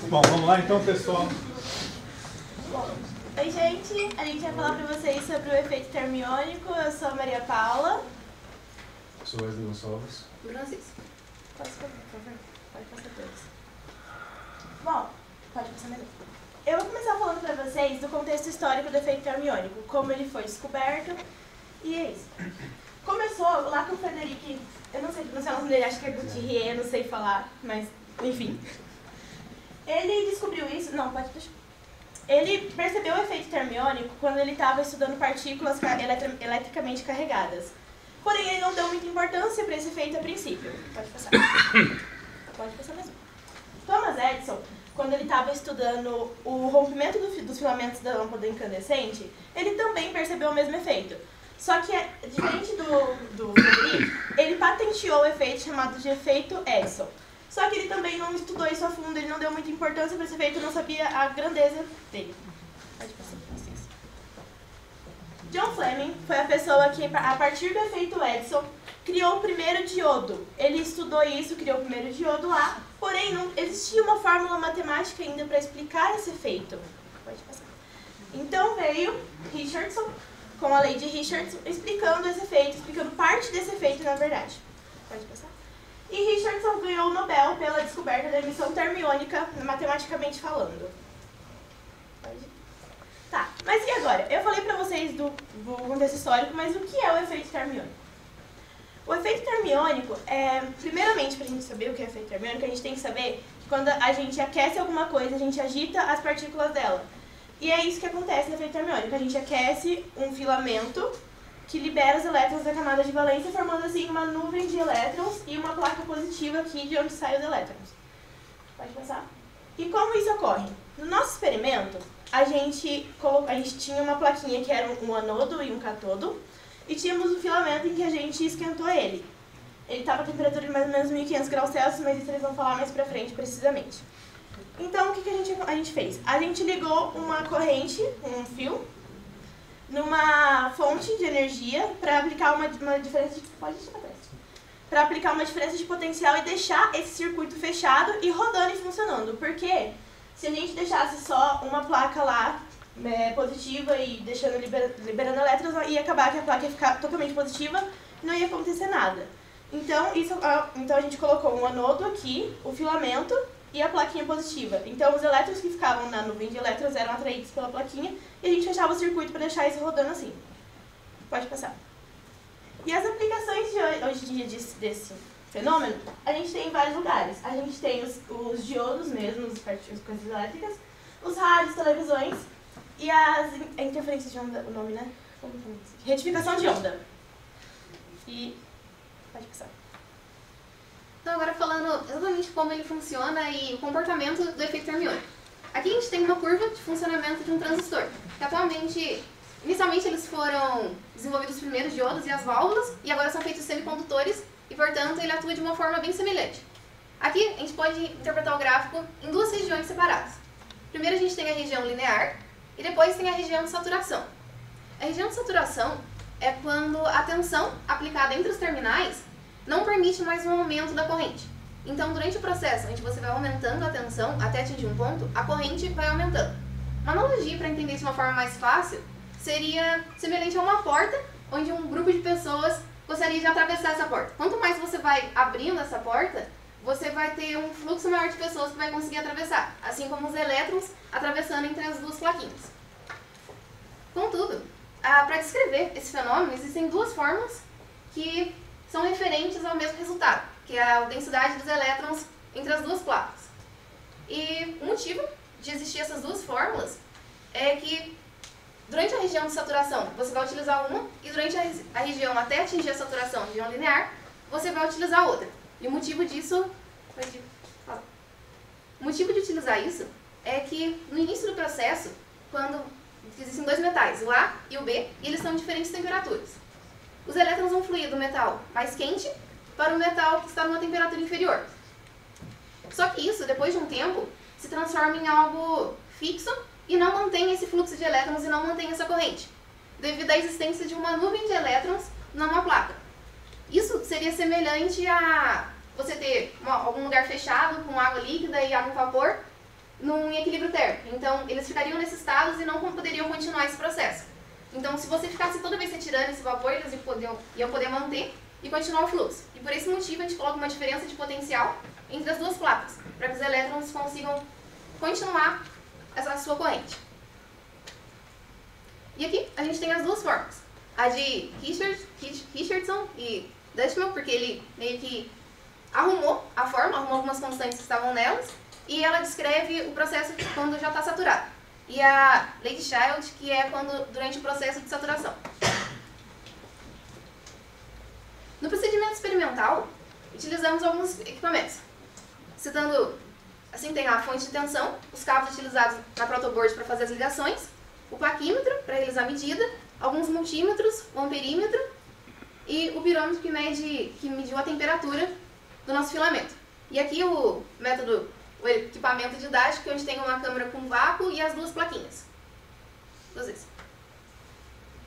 Bom, vamos lá então, pessoal. Oi, gente. A gente vai falar para vocês sobre o efeito termiônico. Eu sou a Maria Paula. Eu sou Wesley Gonçalves. Francisco. Pode passar, por favor? Pode passar todos. Bom, pode passar mesmo. Eu vou começar falando para vocês do contexto histórico do efeito termiônico, como ele foi descoberto, e é isso. Começou lá com o Frederic, eu não sei pronunciar o nome dele, acho que é Gutierrez, não sei falar, mas enfim. Ele descobriu isso, não, pode deixar. Ele percebeu o efeito termiônico quando ele estava estudando partículas eletricamente carregadas. Porém, ele não deu muita importância para esse efeito a princípio. Pode passar. Pode passar mesmo. Thomas Edison, quando ele estava estudando o rompimento dos filamentos da lâmpada incandescente, ele também percebeu o mesmo efeito. Só que, diferente do Frederic, ele patenteou o efeito chamado de efeito Edison. Só que ele também não estudou isso a fundo, ele não deu muita importância para esse efeito, não sabia a grandeza dele. Pode passar, licença. John Fleming foi a pessoa que, a partir do efeito Edison, criou o primeiro diodo. Ele estudou isso, criou o primeiro diodo lá, porém não existia uma fórmula matemática ainda para explicar esse efeito. Pode passar. Então veio Richardson, com a lei de Richardson, explicando esse efeito, explicando parte desse efeito na verdade. Pode passar. E Richardson ganhou o Nobel pela descoberta da emissão termiônica, matematicamente falando. Pode? Tá, mas e agora? Eu falei pra vocês do contexto histórico, mas o que é o efeito termiônico? O efeito termiônico primeiramente, pra gente saber o que é efeito termiônico, a gente tem que saber que quando a gente aquece alguma coisa, a gente agita as partículas dela. E é isso que acontece no efeito termiônico. A gente aquece um filamento que libera os elétrons da camada de valência, formando assim uma nuvem de elétrons e uma placa positiva aqui de onde saem os elétrons. Pode passar? E como isso ocorre? No nosso experimento, a gente tinha uma plaquinha que era um anodo e um catodo, e tínhamos um filamento em que a gente esquentou ele. Ele estava a temperatura de mais ou menos 1500 graus Celsius, mas isso eles vão falar mais pra frente, precisamente. Então, o que a gente fez? A gente ligou uma corrente, um fio, numa fonte de energia para aplicar uma diferença de... Pode deixar pra para aplicar uma diferença de potencial e deixar esse circuito fechado e rodando e funcionando. Porque se a gente deixasse só uma placa lá positiva e deixando liberando elétrons, ia acabar que a placa ia ficar totalmente positiva e não ia acontecer nada. Então a gente colocou um anodo aqui, o filamento e a plaquinha positiva. Então os elétrons que ficavam na nuvem de elétrons eram atraídos pela plaquinha e a gente fechava o circuito para deixar isso rodando assim. Pode passar. E as aplicações de hoje em dia desse fenômeno, a gente tem em vários lugares. A gente tem os diodos mesmo, as coisas elétricas, os rádios, televisões e as interferências de onda, o nome, né? Retificação de onda. E pode passar. Então agora falando exatamente como ele funciona e o comportamento do efeito termiônico. Aqui a gente tem uma curva de funcionamento de um transistor, que atualmente, inicialmente eles foram desenvolvidos os primeiros diodos e as válvulas, e agora são feitos semicondutores, e portanto ele atua de uma forma bem semelhante. Aqui a gente pode interpretar o gráfico em duas regiões separadas. Primeiro a gente tem a região linear, e depois tem a região de saturação. A região de saturação é quando a tensão aplicada entre os terminais não permite mais um aumento da corrente. Então, durante o processo, onde você vai aumentando a tensão até atingir um ponto, a corrente vai aumentando. Uma analogia para entender isso de uma forma mais fácil seria semelhante a uma porta, onde um grupo de pessoas gostaria de atravessar essa porta. Quanto mais você vai abrindo essa porta, você vai ter um fluxo maior de pessoas que vai conseguir atravessar, assim como os elétrons atravessando entre as duas plaquinhas. Contudo, para descrever esse fenômeno, existem duas formas que são referentes ao mesmo resultado, que é a densidade dos elétrons entre as duas placas. E o motivo de existir essas duas fórmulas é que durante a região de saturação você vai utilizar uma e durante a região até atingir a saturação, a região linear, você vai utilizar outra. E o motivo disso... O motivo de utilizar isso é que no início do processo, quando existem dois metais, o A e o B, e eles estão em diferentes temperaturas. Os elétrons vão fluir do metal mais quente para o metal que está numa temperatura inferior. Só que isso, depois de um tempo, se transforma em algo fixo e não mantém esse fluxo de elétrons e não mantém essa corrente, devido à existência de uma nuvem de elétrons numa placa. Isso seria seria semelhante a você ter algum lugar fechado com água líquida e água em vapor num equilíbrio térmico. Então, eles ficariam nesses estados e não poderiam continuar esse processo. Então, se você ficasse toda vez retirando esse vapor, eles iam poder manter e continuar o fluxo. E por esse motivo, a gente coloca uma diferença de potencial entre as duas placas, para que os elétrons consigam continuar essa sua corrente. E aqui a gente tem as duas formas. A de Richardson e Dutchman, porque ele meio que arrumou a forma, arrumou algumas constantes que estavam nelas, e ela descreve o processo quando já está saturado. E a Lady Child, que é durante o processo de saturação. No procedimento experimental, utilizamos alguns equipamentos. Citando, assim, tem a fonte de tensão, os cabos utilizados na protoboard para fazer as ligações, o paquímetro para realizar a medida, alguns multímetros, o amperímetro e o pirômetro que mediu a temperatura do nosso filamento. E aqui o equipamento didático, onde tem uma câmera com vácuo e as duas plaquinhas.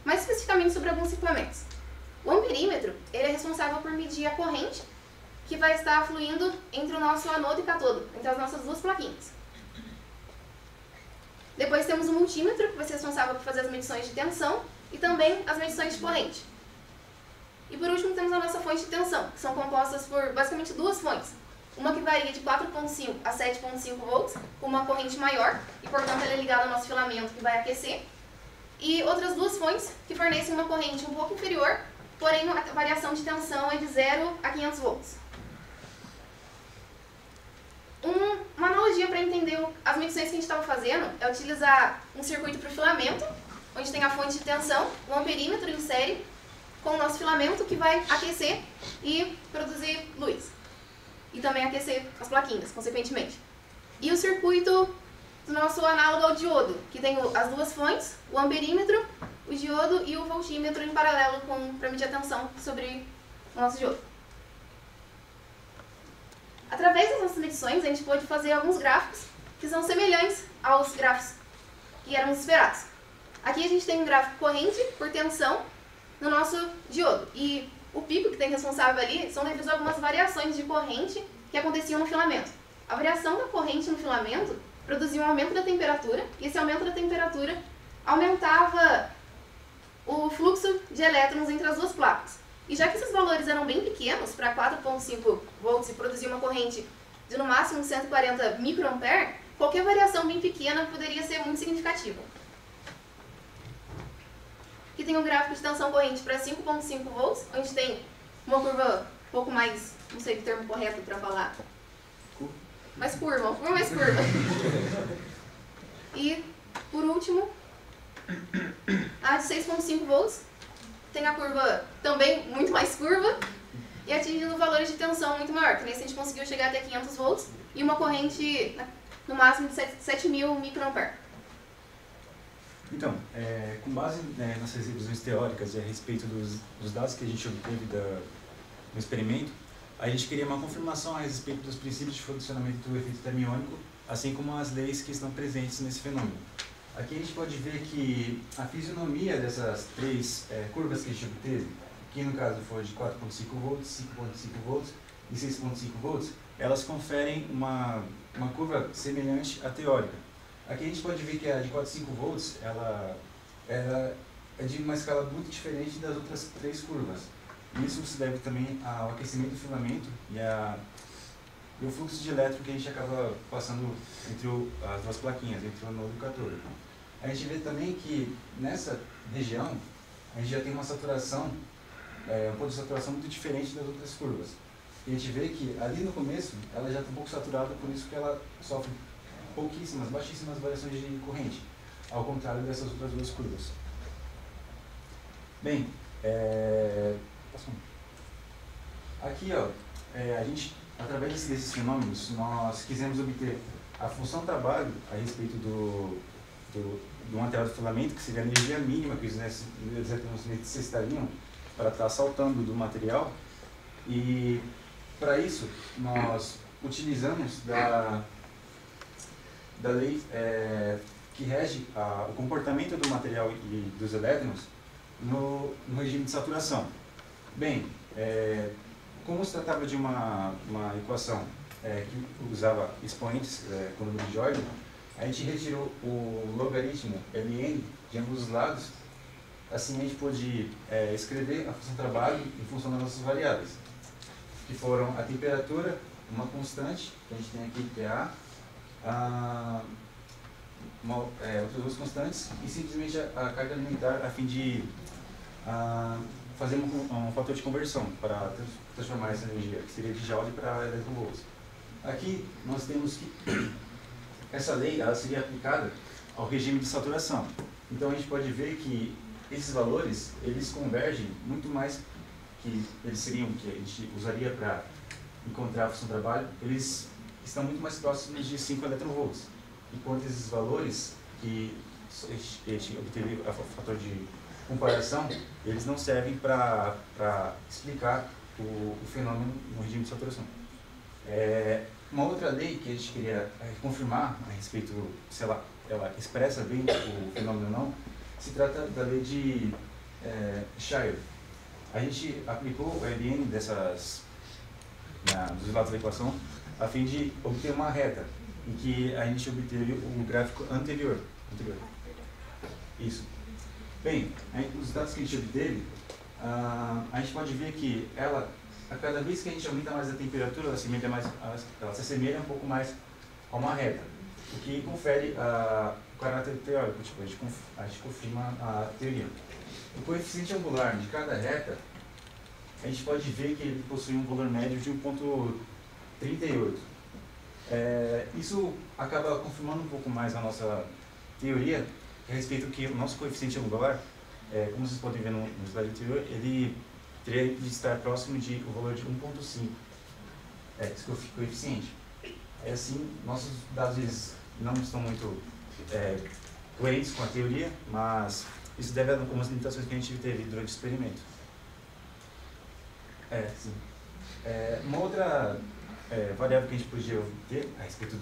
Mais especificamente sobre alguns equipamentos. O amperímetro, ele é responsável por medir a corrente que vai estar fluindo entre o nosso anodo e cátodo, entre as nossas duas plaquinhas. Depois temos o multímetro, que vai ser responsável por fazer as medições de tensão e também as medições de corrente. E por último temos a nossa fonte de tensão, que são compostas por basicamente duas fontes. Uma que varia de 4,5 a 7,5 volts, com uma corrente maior, e portanto ela é ligada ao nosso filamento que vai aquecer. E outras duas fontes que fornecem uma corrente um pouco inferior, porém a variação de tensão é de 0 a 500 volts. Uma analogia para entender as medições que a gente estava fazendo é utilizar um circuito para o filamento, onde tem a fonte de tensão, o amperímetro em série, com o nosso filamento que vai aquecer e produzir luz. E também aquecer as plaquinhas, consequentemente. E o circuito do nosso análogo ao diodo, que tem as duas fontes, o amperímetro, o diodo e o voltímetro em paralelo para medir a tensão sobre o nosso diodo. Através das nossas medições, a gente pôde fazer alguns gráficos que são semelhantes aos gráficos que éramos esperados. Aqui a gente tem um gráfico corrente por tensão no nosso diodo. E o pico que tem responsável ali são devido a algumas variações de corrente que aconteciam no filamento. A variação da corrente no filamento produzia um aumento da temperatura, e esse aumento da temperatura aumentava o fluxo de elétrons entre as duas placas. E já que esses valores eram bem pequenos, para 4,5 volts e produzir uma corrente de no máximo 140 microampere, qualquer variação bem pequena poderia ser muito significativa. Aqui tem um gráfico de tensão corrente para 5,5 volts, onde tem uma curva um pouco mais, não sei o termo correto para falar, mais curva, uma curva mais curva. E, por último, a de 6,5 volts, tem a curva também muito mais curva e atingindo valores de tensão muito maior, que nesse a gente conseguiu chegar até 500 volts e uma corrente no máximo de 7.000 microampere. Então, com base nessas revisões teóricas e a respeito dos dados que a gente obteve no experimento, a gente queria uma confirmação a respeito dos princípios de funcionamento do efeito termiônico, assim como as leis que estão presentes nesse fenômeno. Aqui a gente pode ver que a fisionomia dessas três curvas que a gente obteve, que no caso foi de 4,5 volts, 5,5 volts e 6,5 volts, elas conferem uma curva semelhante à teórica. Aqui a gente pode ver que a de 4,5 volts ela é de uma escala muito diferente das outras três curvas. Isso se deve também ao aquecimento do filamento e o fluxo de elétron que a gente acaba passando entre as duas plaquinhas, entre o anodo e o cátodo. A gente vê também que nessa região a gente já tem uma saturação, um ponto de saturação muito diferente das outras curvas. E a gente vê que ali no começo ela já está um pouco saturada, por isso que ela sofre baixíssimas variações de corrente, ao contrário dessas outras duas curvas. Bem, aqui a gente, através desses fenômenos, nós quisemos obter a função trabalho a respeito do material do filamento, que seria a energia mínima que os elétrons necessitariam para estar saltando do material. E para isso nós utilizamos da lei que rege o comportamento do material e dos elétrons no regime de saturação. Bem, como se tratava de uma equação que usava expoentes com número de ordem, a gente retirou o logaritmo Ln de ambos os lados. Assim a gente pôde escrever a função trabalho em função das nossas variáveis, que foram a temperatura, uma constante, que a gente tem aqui, PA, outras duas constantes, e simplesmente a carga alimentar, a fim de fazer um fator de conversão para transformar essa energia, que seria de Joule para eletronvolts. Aqui nós temos que essa lei ela seria aplicada ao regime de saturação. Então a gente pode ver que esses valores eles convergem muito mais, que eles seriam que a gente usaria para encontrar a função de trabalho, eles estão muito mais próximos de 5 eletronvolts, enquanto esses valores que a gente obteve a fator de comparação, eles não servem para explicar o fenômeno no regime de saturação. Uma outra lei que a gente queria confirmar a respeito, se ela expressa bem o fenômeno ou não, se trata da lei de Shire. A gente aplicou o Ln dos lados da equação a fim de obter uma reta, em que a gente obteve o gráfico anterior. Isso. Bem, os dados que a gente obteve, a gente pode ver que a cada vez que a gente aumenta mais a temperatura, ela se assemelha um pouco mais a uma reta, o que confere o caráter teórico, tipo, a gente confirma a teoria. O coeficiente angular de cada reta, a gente pode ver que ele possui um valor médio de 1,38. Isso acaba confirmando um pouco mais a nossa teoria a respeito que o nosso coeficiente angular, como vocês podem ver no slide anterior, ele teria de estar próximo de o valor de 1,5. Esse coeficiente. Assim, nossos dados eles não estão muito coerentes com a teoria, mas isso deve a algumas limitações que a gente teve durante o experimento. Sim. Uma outra variável que a gente podia obter a respeito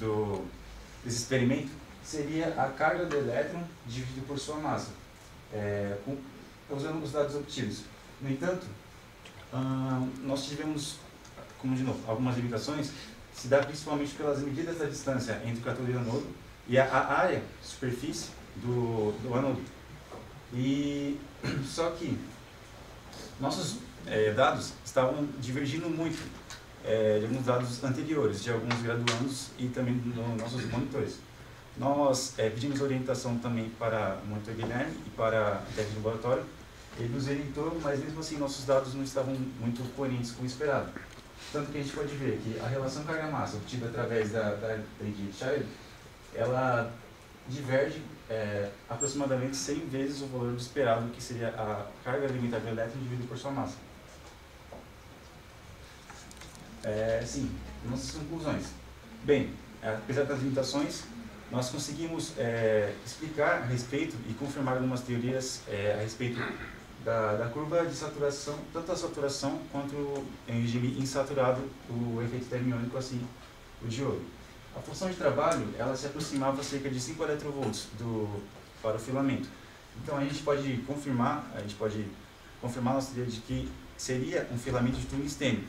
desse experimento seria a carga do elétron dividido por sua massa, usando os dados obtidos. No entanto, nós tivemos, de novo, algumas limitações, se dá principalmente pelas medidas da distância entre o cátodo e o anodo e a área, superfície do anodo. Só que nossos dados estavam divergindo muito de alguns dados anteriores, de alguns graduandos e também dos nossos monitores. Nós pedimos orientação também para o monitor Guilherme e para o técnico do laboratório. Ele nos orientou, mas mesmo assim nossos dados não estavam muito coerentes com o esperado. Tanto que a gente pode ver que a relação carga-massa obtida através da lei de Shire, ela diverge aproximadamente 100 vezes o valor do esperado, que seria a carga alimentar do elétron dividido por sua massa. Sim, nossas conclusões. Bem, apesar das limitações, nós conseguimos explicar a respeito e confirmar algumas teorias a respeito da curva de saturação, tanto a saturação quanto em regime insaturado o efeito termiônico, assim, o de ouro. A função de trabalho, ela se aproximava cerca de 5 eletronvolts para o filamento. Então a gente pode confirmar a nossa teoria de que seria um filamento de tungstênio,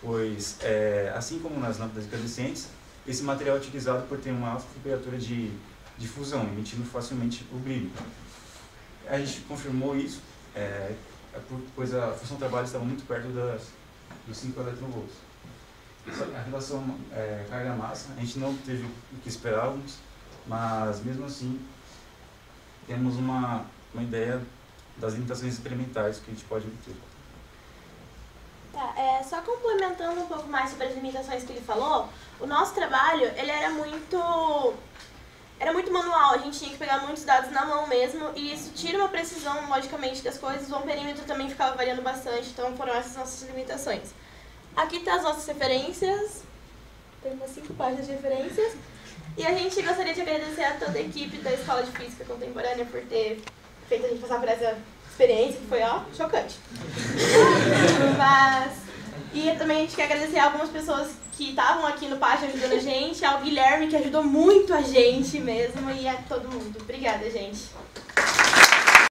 pois assim como nas lâmpadas incandescentes, esse material é utilizado por ter uma alta temperatura de fusão, emitindo facilmente o brilho. A gente confirmou isso, pois a função de trabalho estava muito perto dos 5 eletronvolts. A relação carga-massa, a gente não teve o que esperávamos, mas mesmo assim temos uma ideia das limitações experimentais que a gente pode obter. Tá, só complementando um pouco mais sobre as limitações que ele falou, o nosso trabalho ele era muito manual, a gente tinha que pegar muitos dados na mão mesmo, e isso tira uma precisão, logicamente, das coisas. O amperímetro também ficava variando bastante, então foram essas nossas limitações. Aqui tá as nossas referências, tem umas 5 páginas de referências, e a gente gostaria de agradecer a toda a equipe da Escola de Física Contemporânea por ter feito a gente passar por essa experiência, que foi, chocante. E também a gente quer agradecer a algumas pessoas que estavam aqui no pátio ajudando a gente, ao Guilherme, que ajudou muito a gente mesmo, e a todo mundo. Obrigada, gente.